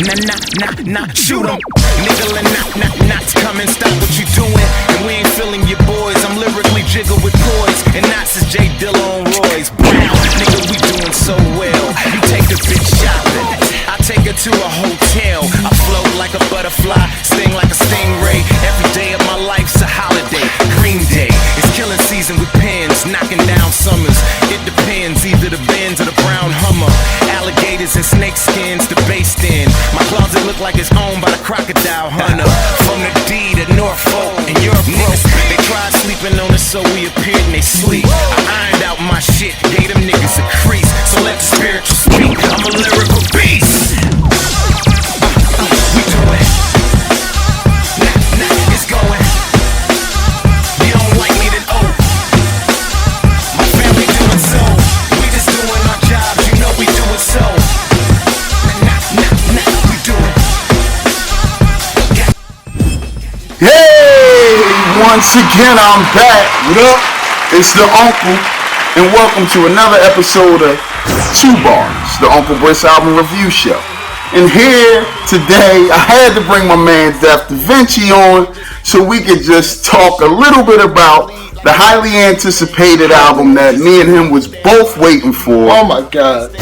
Nah, shoot 'em. Nigga, knots coming, stop what you doing. And we ain't feeling your boys. I'm lyrically jiggle with poise. And knots is J Dilla on Royce. Brown, nigga, we doing so well. You take a bitch shopping, I take her to a hotel. I float like a butterfly, sting like a stingray. Every day of my life's a holiday. Green Day, it's killing season with pins, knocking down summers. It depends, either the Benz or the brown Hummer. Alligators and snake skins, the bass in. My closet look like it's owned by the crocodile hunter. From the D to Norfolk and Europe broke. They tried sleeping on us, so we appeared and they sleep. I ironed out my shit, gave them niggas a crease. So let the spiritual speak, I'm a lyrical beast. We do it. Nah, it's going. You don't like me, then oh. My family doing so. We just doing our jobs, you know we do it so. Nah, we do it. Hey, once again I'm back. What up? It's the Uncle, and welcome to another episode of TUBARS, the Uncle Briss album review show. And here today, I had to bring my man Davinci on so we could just talk a little bit about the highly anticipated album that me and him was both waiting for. Oh my God.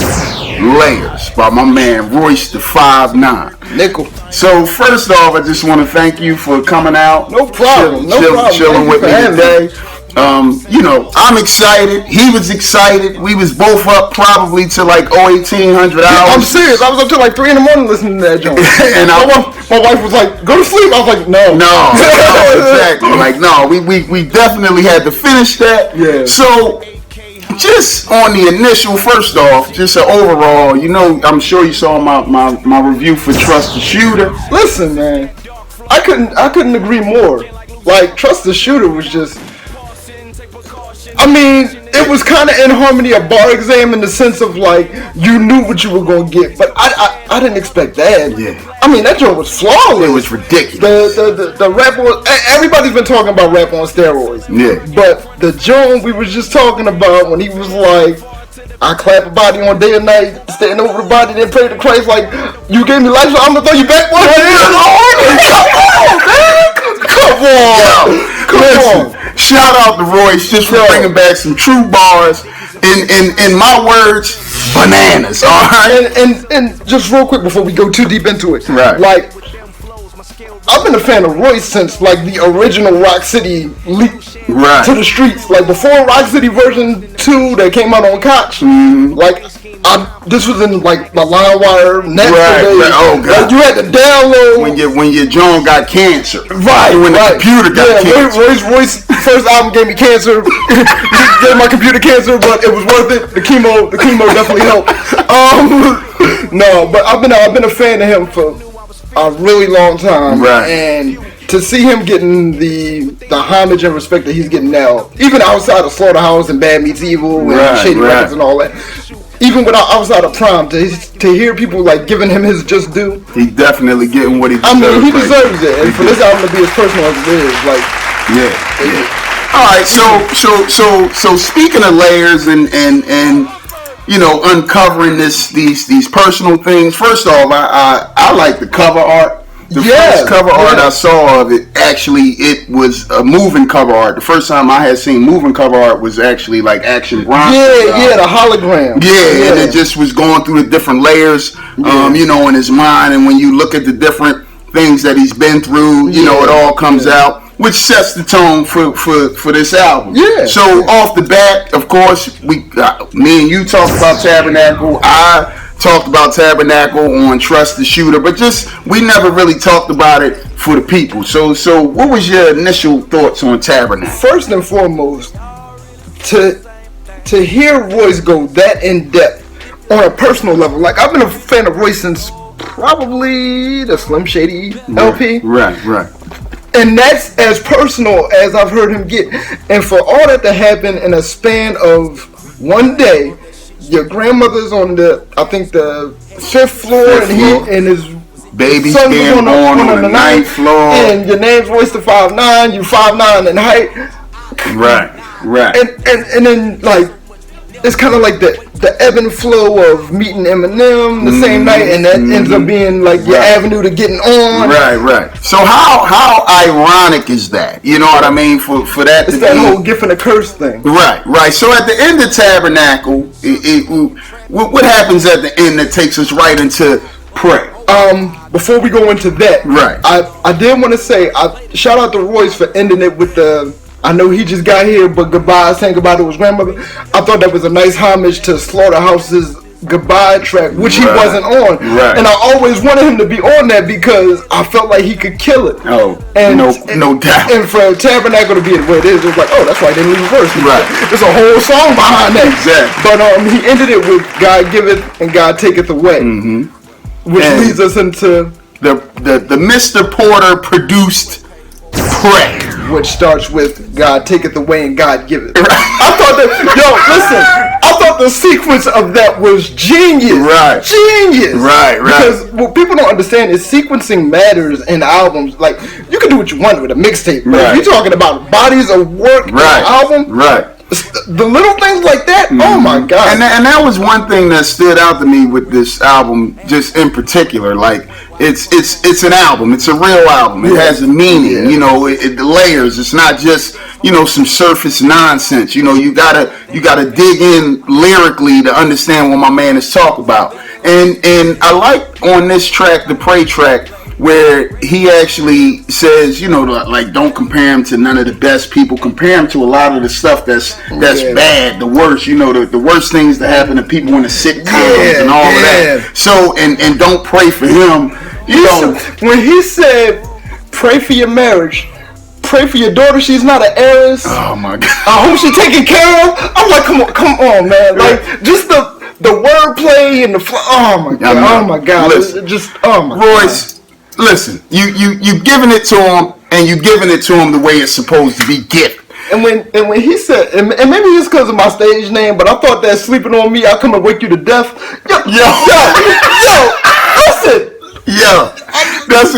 Layers by my man Royce the 5'9". Nickel. So first off, I just want to thank you for coming out. No problem. Chilling with me today. You know, I'm excited. He was excited. We was both up probably to like 1800 hours. I'm serious. I was up till like 3 in the morning listening to that joint. And my wife was like, "Go to sleep." I was like, "No, exactly." Like, no, we definitely had to finish that. Yeah. So, just on the initial, first off, just an overall, you know, I'm sure you saw my review for Trust the Shooter. Listen, man, I couldn't agree more. Like, Trust the Shooter was just, I mean, it was kind of in harmony of Bar Exam in the sense of like, you knew what you were going to get, but I didn't expect that. Yeah. I mean, that joint was flawless. It was ridiculous. The rap on, everybody's been talking about rap on steroids. Yeah. But the joint we was just talking about when he was like, I clap a body on day and night, stand over the body, then pray to Christ like, you gave me life, so I'm going to throw you back one day. Come on. Shout out to Royce just for bringing back some true bars. In my words, bananas. All right. And just real quick before we go too deep into it, right? Like, I've been a fan of Royce since like the original Rock City leak to the streets. Like before Rock City version 2 that came out on Koch. Like this was in like the LimeWire Napster days. Right. Oh God. Like, you had to download when your John got cancer. Right. When the computer got cancer. Royce first album gave me cancer. Gave my computer cancer, but it was worth it. The chemo definitely helped. No, but I've been a fan of him for a really long time, right? And to see him getting the homage and respect that he's getting now, even outside of Slaughterhouse and Bad Meets Evil and Shady Records and all that, even without outside of Prime, to hear people like giving him his just due, he definitely getting what he deserves. I mean, he deserves it, and for this album to be as personal as it is, like, yeah. All right, so speaking of layers and you know, uncovering these personal things. First off, I like the cover art. The first cover art I saw of it, actually, it was a moving cover art. The first time I had seen moving cover art was actually like Action Bronson. The hologram. And it just was going through the different layers, you know, in his mind. And when you look at the different things that he's been through, you know, it all comes out, which sets the tone for this album. So off the bat, of course, me and you talked about Tabernacle. I talked about Tabernacle on Trust the Shooter, but we never really talked about it for the people. So what was your initial thoughts on Tabernacle? First and foremost, to hear Royce go that in depth on a personal level, like I've been a fan of Royce since probably the Slim Shady LP. Right. And that's as personal as I've heard him get. And for all that to happen in a span of one day, your grandmother's on the 5th floor, and his baby's being born on the 9th floor, and your name's Royce the 5'9", you 5'9" in height. Right. And then like it's kind of like the ebb and flow of meeting Eminem the same night, and that ends up being like your avenue to getting on. Right. So how ironic is that? You know what I mean? For that, it's that whole gift and a curse thing. Right. So at the end of Tabernacle, what happens at the end that takes us right into pray? Before we go into that, right? I did want to say, shout out to Royce for ending it with the. I know he just got here, but goodbye, saying goodbye to his grandmother. I thought that was a nice homage to Slaughterhouse's Goodbye track, which he wasn't on. Right. And I always wanted him to be on that because I felt like he could kill it. Oh, and, no doubt. And for Tabernacle to be the way it is, it was like, oh, that's why they didn't leave a verse. Right. There's a whole song behind that. Exactly. But he ended it with God giveth and God taketh away. Which leads us into the Mr. Porter produced pray, which starts with God taketh away and God giveth. I thought that, I thought the sequence of that was genius. Right. Genius. Right. Because what people don't understand is sequencing matters in albums. Like, you can do what you want with a mixtape, but if you're talking about bodies of work in an album, the little things like that, oh my God. And that was one thing that stood out to me with this album, just in particular. Like, it's an album. It's a real album. It has a meaning. You know, the layers. It's not just, you know, some surface nonsense. You know, you gotta dig in lyrically to understand what my man is talking about. And I like on this track, the Pray track, where he actually says, you know, like, don't compare him to none of the best people. Compare him to a lot of the stuff that's bad, the worst. You know, the worst things that happen to people in the sitcoms and all of that. So, and don't pray for him. You know, when he said, pray for your marriage, pray for your daughter, she's not an heiress. Oh my God. I hope she's taken care of. I'm like, come on, man. Like, just the wordplay and the flow. Oh my God. Oh my God. Listen, Royce, listen, you giving it to him, and you giving it to him the way it's supposed to be given. And when he said, and maybe it's because of my stage name, but I thought that sleeping on me, I come and wake you to death. Yo, listen. Yeah, that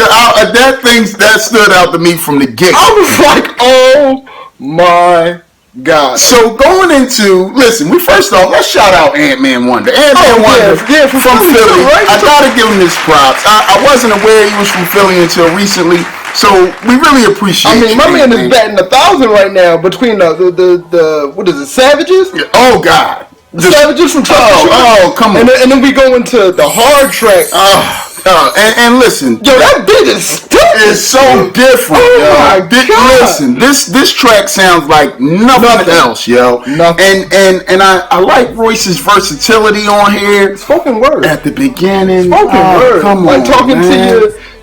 stood out to me from the get. I was like, oh my God. So going into, listen, let's shout out Ant-Man Wonder. Ant-Man Wonder from Philly. Right? I gotta give him his props. I wasn't aware he was from Philly until recently, so we really appreciate it. I mean, my man is batting 1,000 right now between the what is it, Savages? Yeah. Oh God. Savages from Trust. Oh, come on. And then we go into the hard track. And listen, yo, that beat is so different. Oh my God. Listen, this track sounds like nothing else, yo. Nothing. And I like Royce's versatility on here. Spoken word at the beginning. Spoken word. Come like on,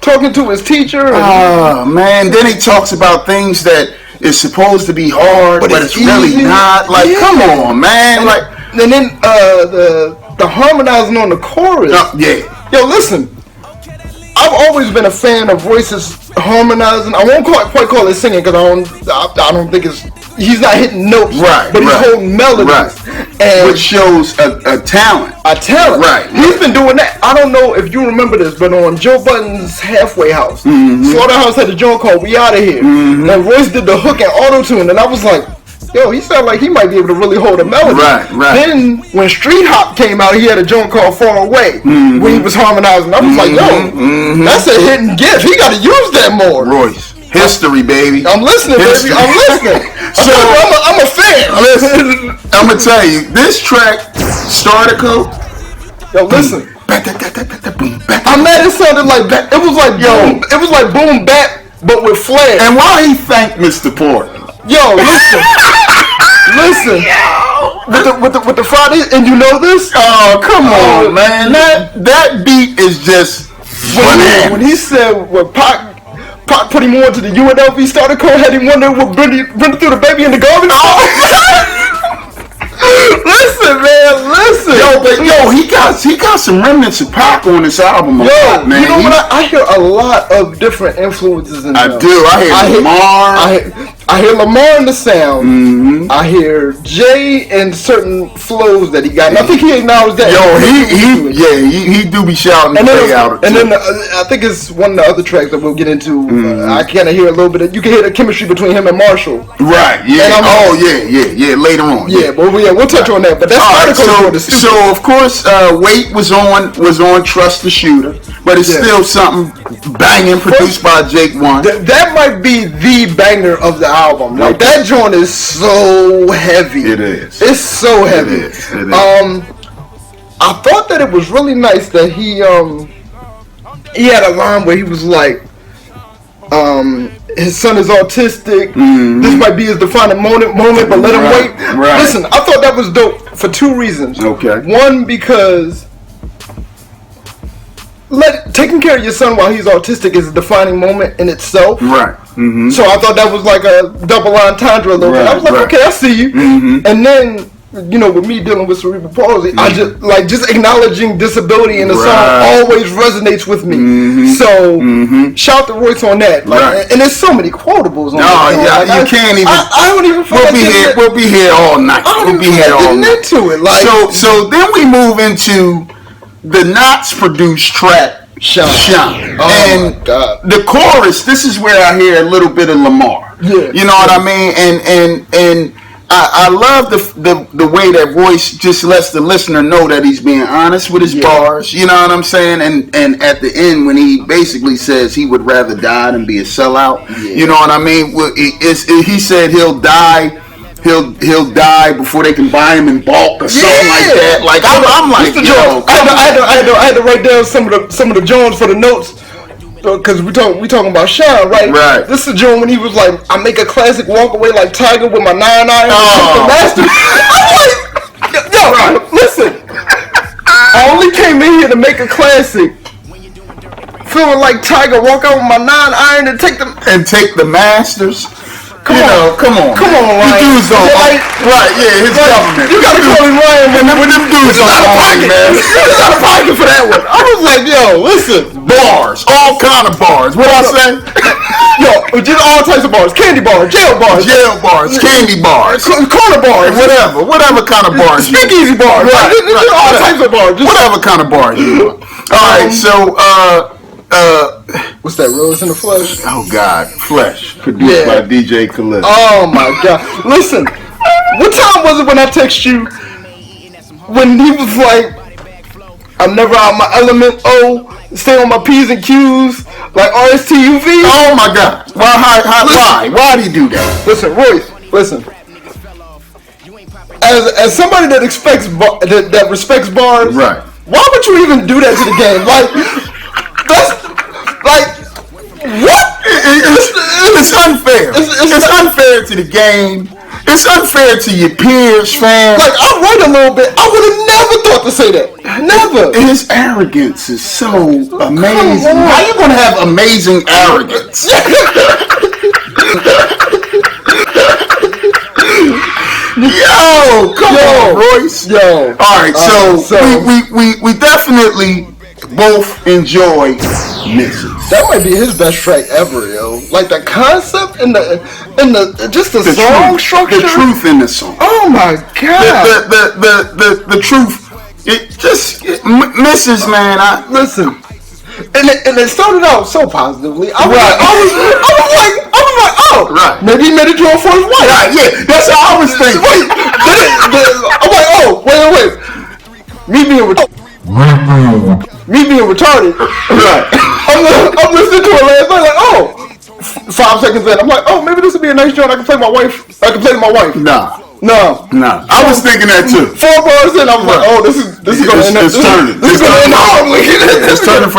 talking to his teacher. Oh man, then he talks about things that is supposed to be hard, but it's really not. Like, come on, man. And then the harmonizing on the chorus. Yo, listen. I've always been a fan of Royce's harmonizing. I won't quite call it singing because I don't think he's not hitting notes. Right. But he's holding melodies. Right. And which shows a talent. A talent. Right. He's been doing that. I don't know if you remember this, but on Joe Budden's Halfway House, Slaughterhouse had a joint called We Outta Here. And Royce did the hook and auto-tune, and I was like, yo, he sounded like he might be able to really hold a melody. Right. Then, when Street Hop came out, he had a joint called Far Away, where he was harmonizing. I was like, yo, that's a hidden gift. He got to use that more. Royce. History, baby. I'm listening, baby. I'm listening. So, I'm a fan. Listen, I'm going to tell you, this track, Startico. Yo, listen. I'm mad it sounded like that. It was like boom bap, but with flair. And why he thanked Mr. Porter? Yo, listen. With the Friday, and you know this? Oh, come on, man. That beat is just when he said what Pac put him on to the UNLV starter code, had him wondering what Brenda threw the baby in the garbage. Listen, man, listen. Yo, he got some remnants of Pac on this album. Man. You know what? I hear a lot of different influences in I do. I hear Lamar. I hear Lamar in the sound. Mm-hmm. I hear Jay and certain flows that he got. And I think he acknowledged that. He do be shouting and then, out. And then I think it's one of the other tracks that we'll get into. Mm-hmm. I kind of hear a little bit. You can hear the chemistry between him and Marshall. Right. Yeah. Later on. Yeah, but we'll touch on that. But that's so of course, Wait was on Trust the Shooter, but it's still something banging produced by Jake One. That might be the banger of the album. Like that joint is so heavy. It is. It's so heavy. It is. I thought that it was really nice that he had a line where he was like, his son is autistic. Mm-hmm. This might be his defining moment, but let him wait. Right. Listen, I thought that was dope for two reasons. Okay. One, because taking care of your son while he's autistic is a defining moment in itself. Right. Mm-hmm. So I thought that was like a double entendre a little bit. I was like, okay, I see you. Mm-hmm. And then, with me dealing with cerebral palsy, I just acknowledging disability in the song always resonates with me. Mm-hmm. So shout to Royce on that. And there's so many quotables on that. You can't even. I don't even. We'll be here all night. We'll be here all night. Into it. So then we move into the Knots produced track. Shine. Oh my God. The chorus, this is where I hear a little bit of Lamar. Yeah. You know what I mean? And I love the way that Royce just lets the listener know that he's being honest with his bars. You know what I'm saying? And at the end, when he basically says he would rather die than be a sellout. Yeah. You know what I mean? He said he'll die. He'll die before they can buy him in bulk or something like that. Like I'm like, yo, I had to write down some of the Jones for the notes because we talking about Sean, right? Right. This is John when he was like, I make a classic walk away like Tiger with my 9 iron. The master. I'm like, yo, listen. I only came in here to make a classic. Feeling like Tiger, walk out with my 9 iron and take the Masters. Come on, Ryan. Dudes don't his government. You gotta call him Ryan when them dudes don't pocket, man. You got a pocket for that one. I was like, yo, listen. Bars, all kind of bars. What I say? Yo, just all types of bars. Candy bars, jail bars, candy bars, corner bars, whatever kind of bars. Speakeasy bars, all types of bars. Whatever kind of bars you want. All right, so what's that? Rose in the Flesh? Oh God, Flesh, produced by DJ Khalid. Oh my God! Listen, what time was it when I texted you? When he was like, "I'm never out my element." Oh, stay on my P's and Q's like RSTUV. Oh my God! Why do you do that? Listen, Royce. Listen. As somebody that respects bars, right? Why would you even do that to the game? What? It's unfair. It's unfair to the game. It's unfair to your peers, fam. Like, I write a little bit. I would have never thought to say that. Never. His arrogance is so amazing. How you gonna have amazing arrogance? Yo, come on, Royce. Yo. All right, so we definitely both enjoy Misses. That might be his best track ever, yo. Like the concept and the song structure. The truth in the song. Oh my God. The truth. Misses, man. Listen. And it started out so positively. I was like, oh, right. Maybe he made a joke for his wife. Right, yeah, that's how I was thinking. I'm like, oh, wait. Me being retarded. Right. I'm listening to it last night, like, oh, 5 seconds in, I'm like, oh, maybe this would be a nice joint. I can play to my wife. No. I was thinking that too. 4 bars in, I was like, oh, this is going to end up. This is going to end horribly. It's turning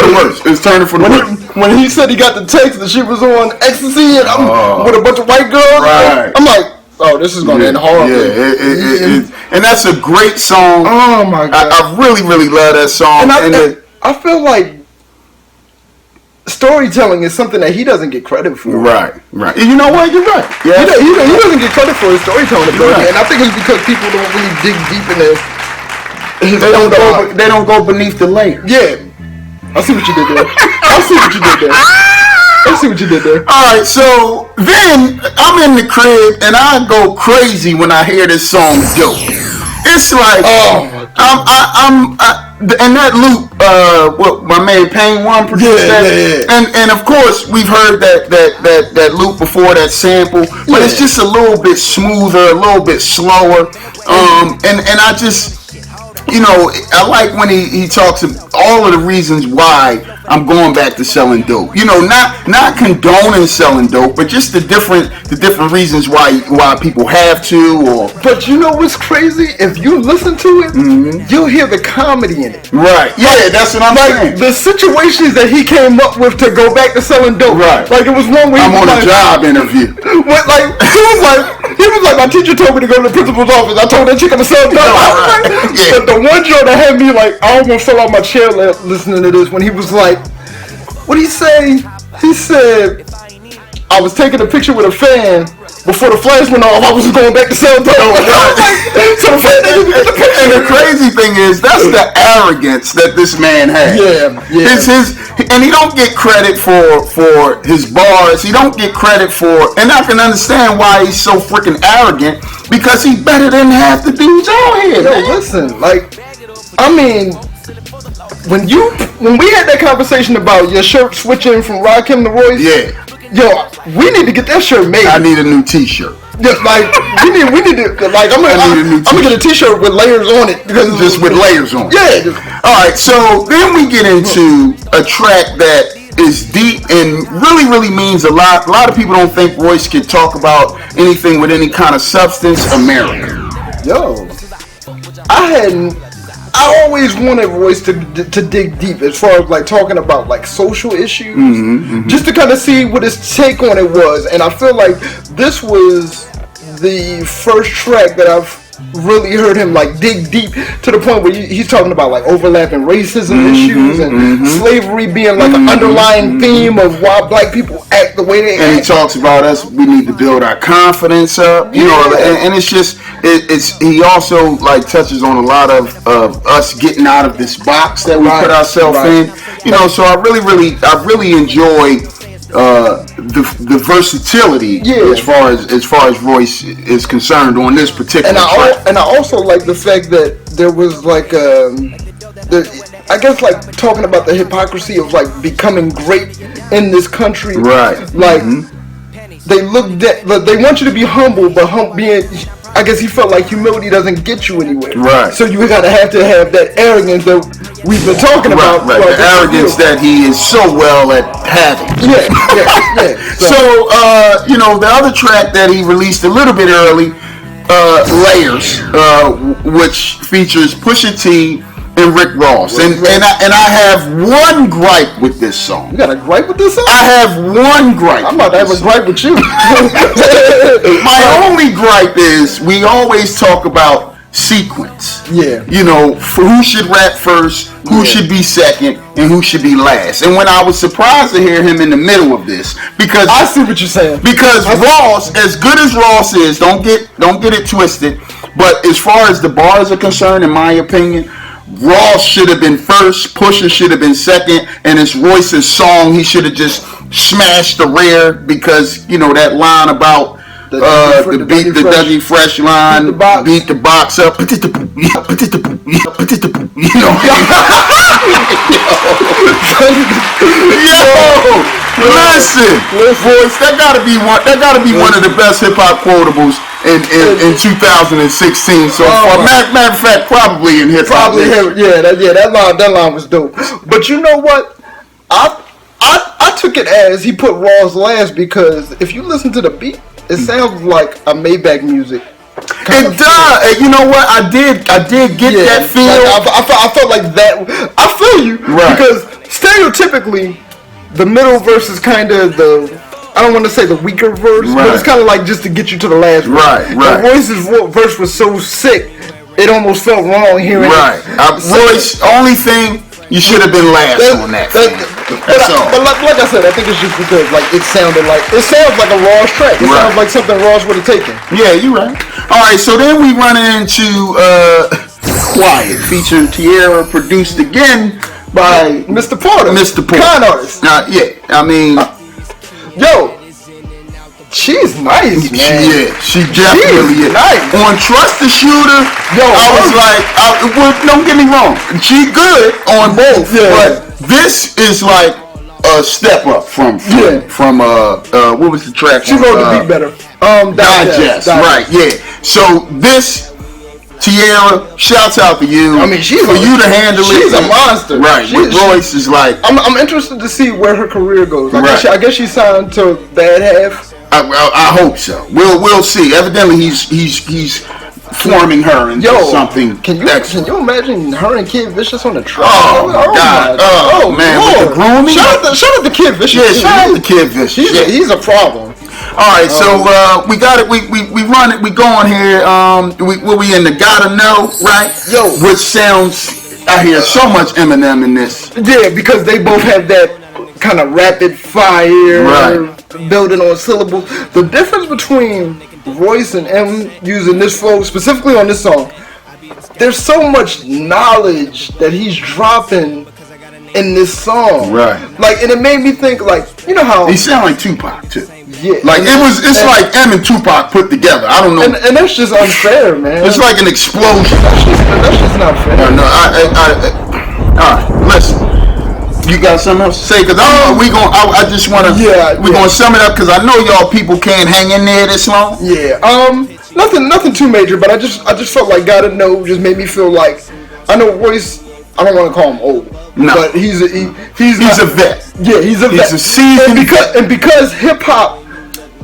for the worst. When he said he got the text that she was on ecstasy and I'm with a bunch of white girls, right. I'm like, oh, this is going to end horribly. Yeah, and that's a great song. Oh my God. I really, really love that song. And I feel like storytelling is something that he doesn't get credit for. Right. You know what? You're right. Yeah. He doesn't get credit for his storytelling ability, and I think it's because people don't really dig deep in this. They don't go beneath the layer. Yeah. I see what you did there. I see what you did there. All right, so then I'm in the crib and I go crazy when I hear this song "Dope." It's like, and that loop, what my man Payne One produced that, and of course we've heard that loop before, that sample, but it's just a little bit smoother, a little bit slower, and I just. You know, I like when he talks of all of the reasons why I'm going back to selling dope. You know, not condoning selling dope, but just the different reasons why people have to. Or but you know what's crazy? If you listen to it, you'll hear the comedy in it. Right. Yeah, that's what I'm saying. The situations that he came up with to go back to selling dope. Right. Like it was one where I'm on a job interview. He was like, my teacher told me to go to the principal's office. I told that chick I'm gonna sell dope. But the one joke that had me like, I almost fell out my chair listening to this when he was like, what did he say? He said, I was taking a picture with a fan. Before the flash went off, I was going back to sell dope. And the crazy thing is, that's the arrogance that this man has. Yeah. And he don't get credit for his bars. He don't get credit for, and I can understand why he's so freaking arrogant, because he's better than half the dudes out here. Yo, listen, like, I mean, when we had that conversation about your shirt switching from Rakim to Royce, yo, we need to get that shirt made. I need a new T-shirt. Yeah, like we need to like I'm gonna get a T-shirt with layers on it because just with layers on. Yeah. All right. So then we get into a track that is deep and really means a lot. A lot of people don't think Royce can talk about anything with any kind of substance. America. Yo, I always wanted Royce to dig deep as far as like talking about like social issues, just to kind of see what his take on it was. And I feel like this was the first track that I've really heard him like dig deep to the point where he's talking about like overlapping racism issues and slavery being like an underlying theme of why black people act the way they act. And he talks about us, we need to build our confidence up, you know, and it's just, he also like touches on a lot of us getting out of this box that we put ourselves in, you know, so I really enjoy the versatility as far as Royce is concerned on this particular track. And I also like the fact that there was like I guess like talking about the hypocrisy of like becoming great in this country, right? Like they want you to be humble, but being, I guess he felt like humility doesn't get you anywhere. Right. So you have to have that arrogance that we've been talking about. Right. The arrogance that he is so well at having. Yeah. So, you know, the other track that he released a little bit early, Layers, which features Pusha T and Rick Ross. And I have one gripe with this song. You got a gripe with this song? I have one gripe. I'm about to have a gripe with you. My only gripe is we always talk about sequence. Yeah. You know, for who should rap first, who should be second, and who should be last. And when I was surprised to hear him in the middle of this, because I see what you're saying. Because Ross, as good as Ross is, don't get it twisted, but as far as the bars are concerned, in my opinion, Ross should have been first, Pusha should have been second, and it's Royce's song. He should have just smashed the rear, because, you know, that line about the Dougie Fresh line, beat the box up, you know. Listen, Royce, that gotta be one of the best hip hop quotables in 2016. So, matter of fact, probably in hip hop. That line was dope. But you know what? I took it as he put Ross last, because if you listen to the beat, it sounds like a Maybach music. It does. You know what? I did get that feel. Like I felt like that. I feel you. Right. Because stereotypically, the middle verse is kind of I don't want to say the weaker verse, but it's kind of like just to get you to the last verse. Right. Royce's verse was so sick, it almost felt wrong hearing it. Royce, only thing, you should have been last on that. That's all. But like I said, I think it's just because like it sounds like a Ross track. It sounds like something Ross would have taken. Yeah, you're right. All right, so then we run into Quiet, featuring Tiara, produced again by Mr. Porter. Con artist. I mean, Yo, she's nice, man. Yeah, she definitely is. Nice. On Trust the Shooter, I was like, well, don't get me wrong, she good on both, but this is like a step up from what was the track? She wrote the beat better. Digest, right? Yeah. So this, Tiara, shouts out to you. I mean, for you to handle it. She's a monster, right? Royce is like. I'm interested to see where her career goes. Right. I guess she signed to Bad Half. I hope so. We'll see. Evidently, he's forming her into something. Can you imagine her and Kid Vicious on the track? Oh my God! Oh man, Lord. with the grooming. Shout out to Kid Vicious. Yeah, shout out to Kid Vicious. He's a problem. All right, so we got it. We run it. We going here. We in the gotta know, right? Yo, which sounds. I hear so much Eminem in this. Yeah, because they both have that kind of rapid fire, building on syllables. The difference between Royce and M using this flow, specifically on this song, there's so much knowledge that he's dropping in this song. Right. Like, and it made me think, like, you know how he sound like Tupac too. Yeah. Like it's like M and Tupac put together. I don't know. And that's just unfair, man. It's like an explosion. That's just not fair. No. All right. Listen. You got something else to say? Cause I just wanna. Yeah. We're gonna sum it up because I know y'all people can't hang in there this long. Yeah. Nothing too major, but I just felt like Gotta Know just made me feel like I know Royce. I don't want to call him old. No. But he's a vet. Yeah, he's a vet. He's a seasoned and because hip hop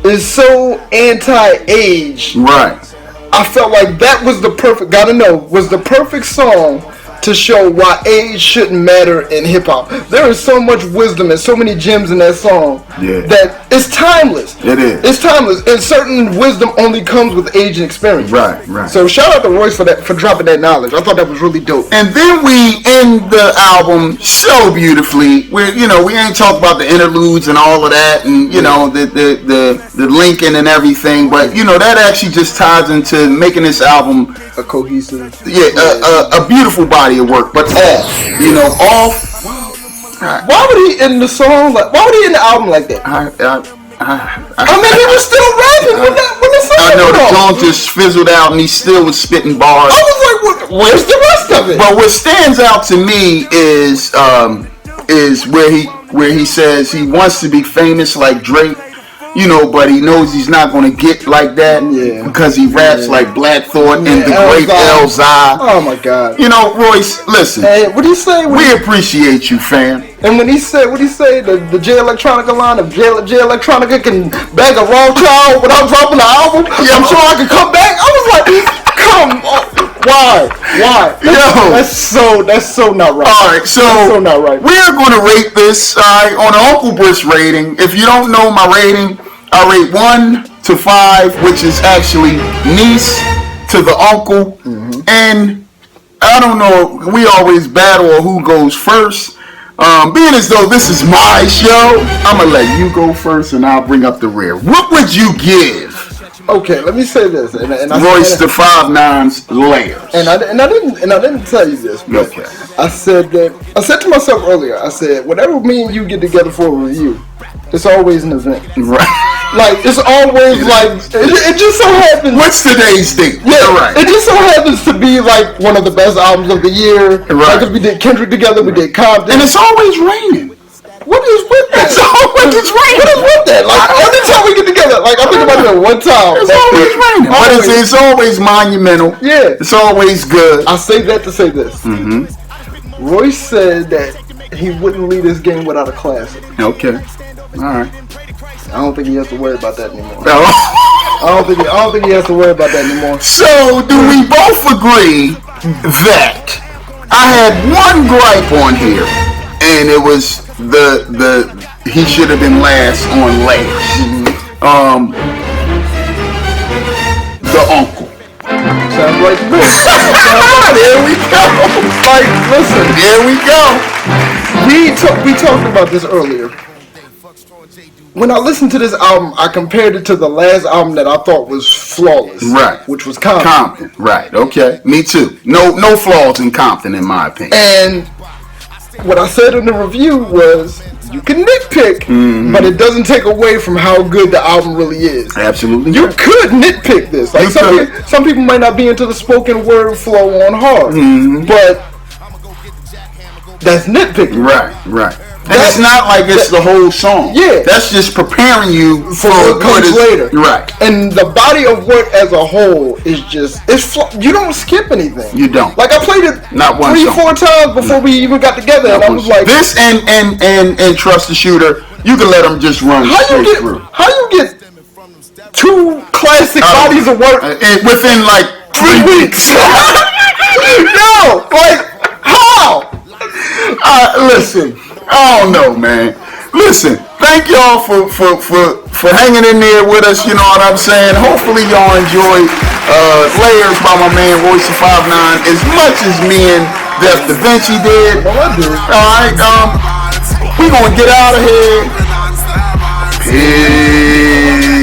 is so anti-age. Right. I felt like that was the perfect. Gotta Know was the perfect song to show why age shouldn't matter in hip hop. There is so much wisdom and so many gems in that song that it's timeless. It is. It's timeless, and certain wisdom only comes with age and experience. Right. So shout out to Royce for dropping that knowledge. I thought that was really dope. And then we end the album so beautifully. We ain't talked about the interludes and all of that, and the linking and everything, but that actually just ties into making this album a cohesive, a beautiful body of work, but off. Why would he end the song why would he end the album like that? I mean, he was still rapping when the song I know the song just fizzled out and he still was spitting bars. I was like, where's the rest of it? But what stands out to me is where he says he wants to be famous like Drake. But he knows he's not going to get like that because he raps like Black Thought and the great Elzai. Oh my God! Royce, listen. Hey, what do you say? We appreciate you, fam. And when he said, what do you say? The J Electronica line of J Electronica can bag a raw child without dropping the album. I'm sure I could come back. I was like, come on. Why? That's so not right. All right, so not right. We're going to rate this on an Uncle Brisk rating. If you don't know my rating, I rate 1 to 5, which is actually niece to the uncle. Mm-hmm. And I don't know, we always battle who goes first. Being as though this is my show, I'm going to let you go first and I'll bring up the rear. What would you give? Okay, let me say this. And Royce the 5'9's layers. And I didn't tell you this. But okay. I said to myself earlier, I said, whenever me and you get together for a review, it's always an event. Right. Like, it's always like, it just so happens. What's today's date? Yeah, right. It just so happens to be like one of the best albums of the year. Right. Like, we did Kendrick together, we did Compton. And it's always raining. What is with that? It's always raining. What is with that? Like, every time we get together, like, I think about it one time. It's always raining. But it's always monumental. Yeah. It's always good. I say that to say this. Mm-hmm. Royce said that he wouldn't leave this game without a classic. Okay. All right. I don't think he has to worry about that anymore. No. I don't think he has to worry about that anymore. So, do we both agree that I had one gripe on here, and it was the he should have been last on layers. Mm-hmm. The uncle. Sounds like me. There we go. Like, listen. There we go. We talked about this earlier. When I listened to this album, I compared it to the last album that I thought was flawless. Right. Which was Compton. Compton. Right. Okay. Me too. No flaws in Compton, in my opinion. And what I said in the review was, You can nitpick, but it doesn't take away from how good the album really is. Absolutely. You could nitpick this. Like some people might not be into the spoken word flow on hard, but that's nitpicking. Right. And it's not like it's the whole song. Yeah. That's just preparing you for what comes later. Right. And the body of work as a whole is just, you don't skip anything. You don't. Like I played it not 3-4 times before we even got together, and I was like, this and Trust the Shooter, you can let them just run straight through. How you get 2 classic bodies of work within like 3 weeks? Yo, like how? Listen, I don't know, man. Listen, thank y'all for hanging in there with us. You know what I'm saying? Hopefully y'all enjoy Layers by my man Royce 59 as much as me and Davinci did. Alright, we gonna get out of here. Peace.